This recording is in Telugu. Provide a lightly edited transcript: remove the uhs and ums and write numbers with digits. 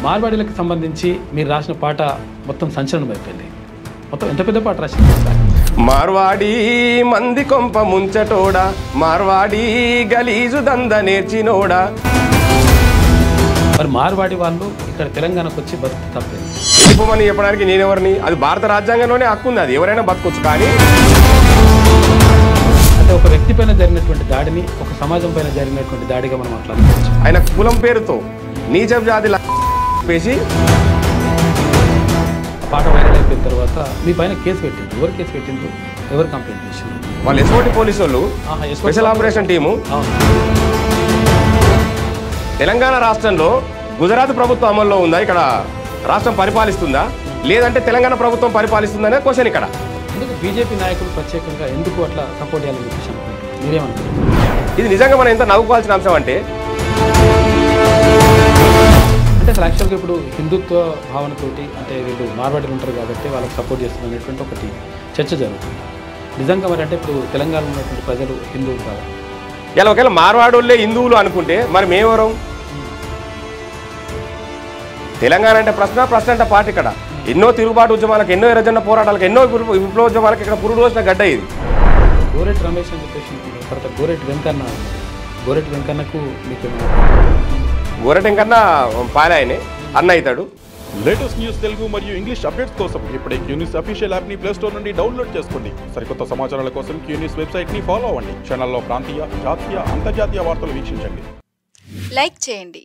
మార్వాడీలకు సంబంధించి మీరు రాసిన పాట మొత్తం సంచలనం అయిపోయింది. మొత్తం ఎంత పెద్ద పాట రాసింది? మార్వాడి మంది కొంప ముంచటోడా, మార్వాడి గలీజు దంద నేర్చినోడా. మరి మార్వాడి వాళ్ళు ఇక్కడ తెలంగాణకు వచ్చి బతుకు తప్పలేదు. చెప్పమని చెప్పడానికి నేనెవరిని? అది భారత రాజ్యాంగంలోనే హక్కు ఉంది, అది ఎవరైనా బతకొచ్చు. కానీ అంటే ఒక వ్యక్తి పైన జరిగినటువంటి దాడిని ఒక సమాజం పైన జరిగినటువంటి దాడిగా మనం మాట్లాడుకోవచ్చు. ఆయన కులం పేరుతో నీచం జాతి వేసి పాట వైరల్ అయిపోయిన తర్వాత మీ పైన కేసు పెట్టింది. ఎవరు కేసు పెట్టిండ్రు? ఎవరు కంప్లైంట్ చేసిండ్రు? వాళ్ళు ఎస్ఓటి పోలీసు వాళ్ళు, స్పెషల్ ఆపరేషన్ టీము. తెలంగాణ రాష్ట్రంలో గుజరాత్ ప్రభుత్వం అమల్లో ఉందా? ఇక్కడ రాష్ట్రం పరిపాలిస్తుందా, లేదంటే తెలంగాణ ప్రభుత్వం పరిపాలిస్తుందనే క్వశ్చన్ ఇక్కడ. ఎందుకు బీజేపీ నాయకులు ప్రత్యేకంగా ఎందుకు అట్లా సపోర్ట్ చేయాలని చెప్పేసి అనుకుంటున్నారు? మీరేమనుకుంటున్నారు? ఇది నిజంగా మనం ఎంత నవ్వుకోవాల్సిన అంశం అంటే అసలు యాక్చువల్గా ఇప్పుడు హిందుత్వ భావనతోటి అంటే వీళ్ళు మార్వాడీలు ఉంటారు కాబట్టి వాళ్ళకి సపోర్ట్ చేస్తున్నారు అనేటువంటి ఒకటి చర్చ జరుగుతుంది. నిజంగా మరి అంటే ఇప్పుడు తెలంగాణలో ఉన్నటువంటి ప్రజలు హిందువులు కాదు. ఇలా ఒకవేళ మార్వాడోళ్ళే హిందువులు అనుకుంటే మరి మేమెవరం? తెలంగాణ అంటే ప్రశ్న అంటే పాట. ఇక్కడ ఎన్నో తిరుగుబాటు ఉద్యమాలకు, ఎన్నో ఎర్రజెండా పోరాటాలకు, ఎన్నో విప్లవోద్యమాలకు ఇక్కడ పురుడు రోజున గడ్డ ఇది. గోరెటి రమేష్ అని చెప్పేసి తర్వాత గోరెటి వెంకన్న. గోరెటి వెంకన్నకు మీకు గోరెటి వెంకన్న పాలాయనే అన్న అవుతాడు. లేటెస్ట్ న్యూస్ తెలుగు మరియు ఇంగ్లీష్ అప్డేట్స్ కోసం ఇప్పుడే క్యూన్యూస్ అఫీషియల్ యాప్ ని ప్లే స్టోర్ నుండి డౌన్లోడ్ చేసుకోండి. సరికొత్త సమాచారాల కోసం క్యూన్యూస్ వెబ్సైట్ ని ఫాలో అవ్వండి. ఛానల్లో ప్రాంతీయ, జాతీయ, అంతర్జాతీయ వార్తలు వీక్షించండి. లైక్ చేయండి.